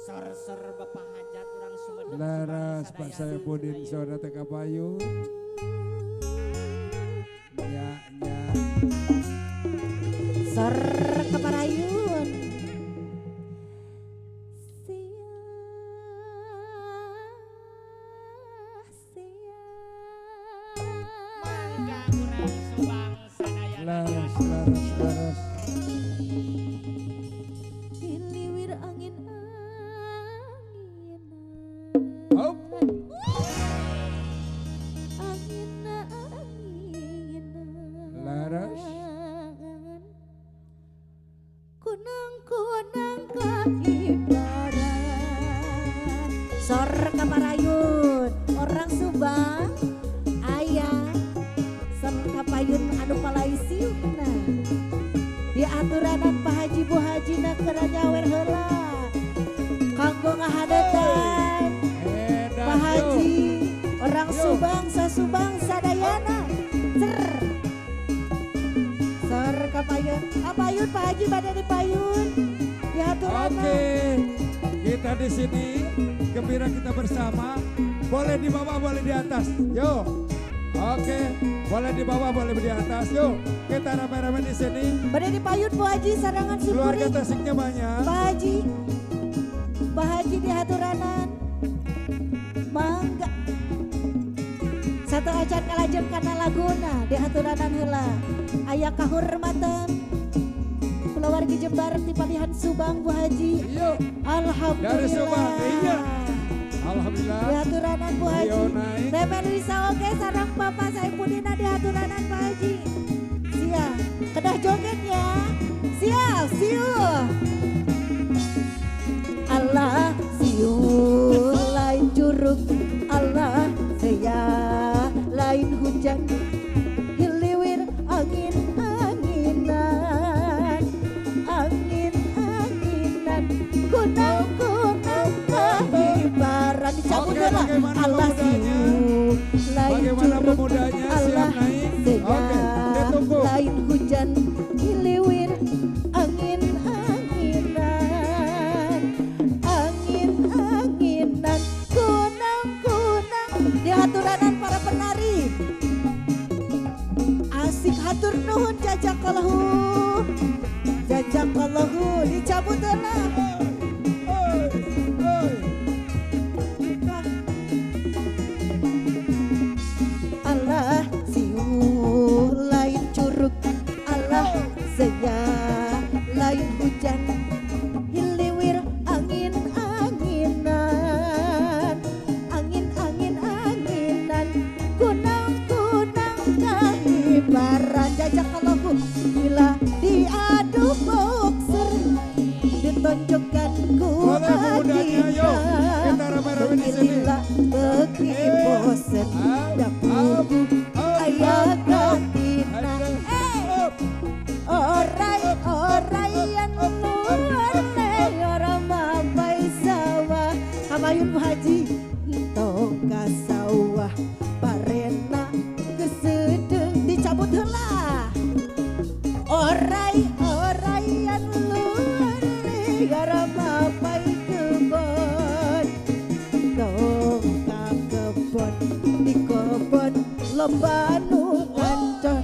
Sor-sor Bapak Hajat orang Sumedang. Laras Pak Saipudin Saudara Teka Payu. Ya. Sor Keparayun. Mangga urang Subang sadaya. Laras. Hiliwir angin. Hop. Laras. Kunang kaibaran. Sor Kaparayun, orang Subang, ayah Sor Kapayun anu palaisiuna. Di aturanan Pak Haji Bu Haji na keranyawer heula. Kanggo ngahadetan Pak Haji, orang Subang sasubang sadayana. Sor Kapayun, Kapayun Pak Haji pada dipayun. Di aturanan. Oke, kita di sini gembira kita bersama. Boleh di bawah, boleh di atas. Yo. Oke, boleh di bawah, boleh di atas. Yuk, kita rame-rame di sini. Pada dipayun Bu Haji sarangan Keluarga simpuring. Tasiknya banyak. Pak Haji di haturanan. Mangga. Satu acan kalajeng kana laguna di haturanan heula. Aya kahormatan keluarga Jembar di Palihan Subang Bu Haji. Yuk, Alhamdulillah. dari Subang, iya. Alhamdulillah. Di haturanan Bu Haji. Ayo naik. Remen Risa oke sarang Bapak Saipudina di haturanan Pak Haji. Siap, kedah jogetnya. Siap, siuh. Allah siuh lain curug. Allah saya lain hujan. Hiliwir angin-anginan. Angin-anginan. Kunang-kunang kehibaran. Dicabut Oke, lah. bagaimana Allah pemudanya? siuh lain Bagaimana curug. pemudanya? Allah Siap naik? saya Oke, kita tunggu. lain hujan. Hiliwir angin-anginan. Angin-anginan. Kunang-kunang. Di haturanan para penari. Asik hatur nuhun jazakallahu. Jazakallahu dicabut lah. Allah siuh lain curug. Allah saya lain hujan. Hiliwir angin-anginan. Angin-anginan. Kunang-kunang kahibaran. Jazakallahu. Bila diadu boxer ditonjokkan ku Boleh pemudanya, yuk. Kita rame-rame di sini. Beginilah begi bosen dapuku ayah gantina. Orai yang luar orang mampai sawah. Kamayun Bu Haji toka sawah parena kesedeng dicabut heula. Orai yang luar orang mampai kebon. Toka kebon di kebon lomba nu ngancor.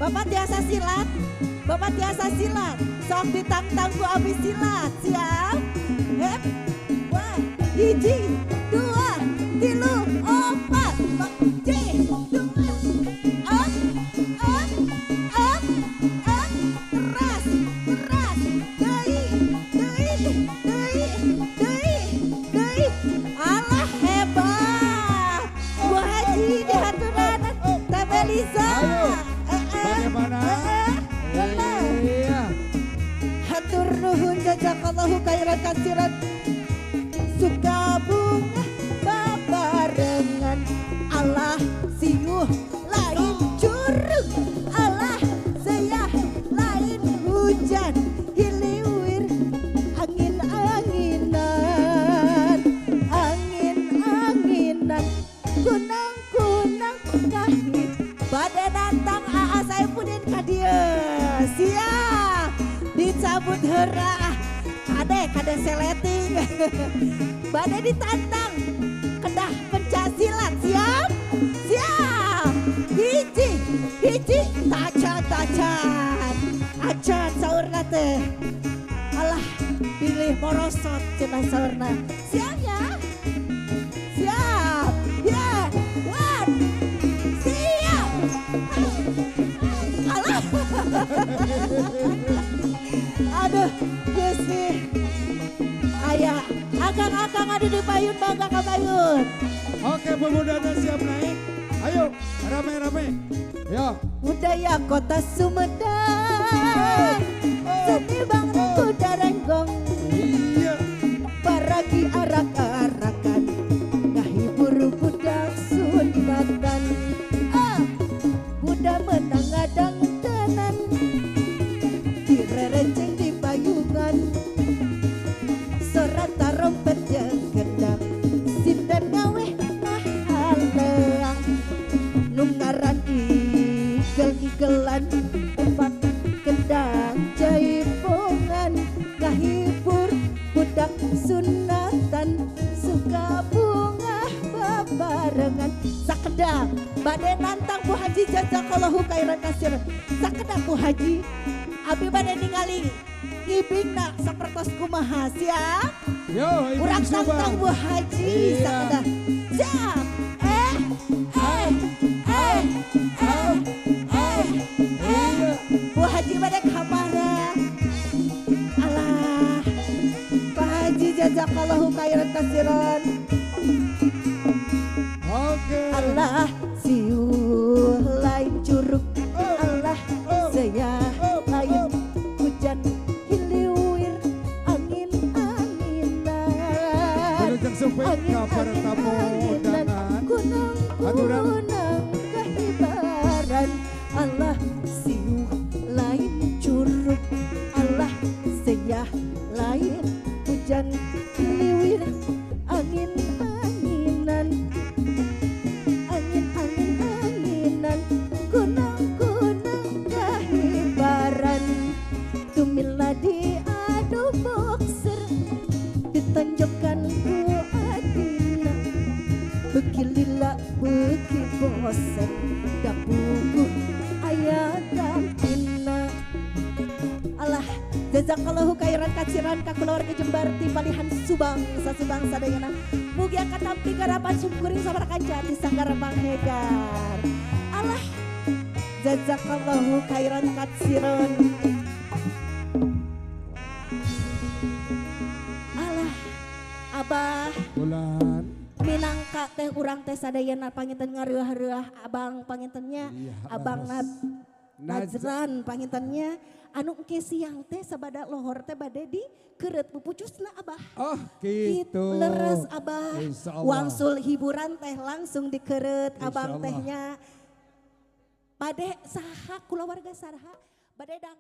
Bapak tiasa silat, Bapak tiasa silat, sok ditantang ku abis silat, siap? Hep, wah, hiji, dua, tilu, opat, hiji, dua, keras, deui, alah hebat, Bu Haji di haturanan, Teh Melisa. Bagaimana? Iya. Hatur nuhun jazakallahu khairan katsiran. Suka bunga babarengan. Allah siuh lain curug. Allah saya lain hujan. Hiliwir angin-anginan. Angin-anginan. Kunang-kunang kahit. Pada nantang AA Saipudin ka dieu. Siap. Dicabut nyebut heurah. Kade seleting. Bade ditantang. Kedah pencaksilat siap? Siap. Hiji tacan. Acan saurna teh. Alah pilih morosot cenah saurna. Siap ya? Siap. Ya. One. Siap. Alah. Aduh, Gusti. Ayah, akang ada di payun, bangga ke payun. Oke, pemudanya siap naik. Ayo, rame-rame. Yo. Budaya kota Sumedang, seni bang kuda renggong, Iya. paragi arak-arakan, ngahibur budak sunatan. Budak menang ngadang tenan, direrenceng di payungan, sorat tarompet jeung gendang, sindan ngaweh mahaleang, nungaran igel-igelan, tempat kendang jaipongan, ngahibur budak sunatan, suka bunga babarengan. Sakedang bade nantang Bu Haji jazakallahu khairan kasir. Sakedang Bu Haji abi bade ningali ngibingna sapertos kumaha siap? Yo, Ibu Urang Subang. tantang Bu Haji Iya. sakedang. Siap. Iya. Bu Haji bade kamana? Alah. Pak Haji jazakallahu khairan kasiran. Oke. Allah siuh lain curug. Allah saya lain hujan hiliwir angin-anginan. Menunjang sampai kabar tamu undangan. Aturan. Gunung kehibaran. Allah siuh lain curug. Allah saya lain hujan hiliwir angin-anginan. Angin-anginan gunung-gunung kehibaran. Tumila diadu boxer ditonjokkan ku adina. Bekilila beki bosen dapuku ayah gantina. Alah jazakallahu khairan kaciran ka keluarga Jembar ti palihan Subang sasubang sadayana. Mugi akan tampi garapan sumkuring sabar kancati sanggara Bang Hegar. Alah jazakallahu khairan kaciran. Alah Abah Bulan. minangka teh urang teh sadayana panginten ngareuah-reuah abang pangintennya. Iya, Abang harus. Najran pangintennya anu engke siang teh sabada lohor teh bade di keureut pupucusna Abah. Oh, gitu. Leres Abah. Insya Allah. Wangsul hiburan teh langsung di keureut Insya abang Allah. tehnya. Bade saha kulawarga saraha bade dang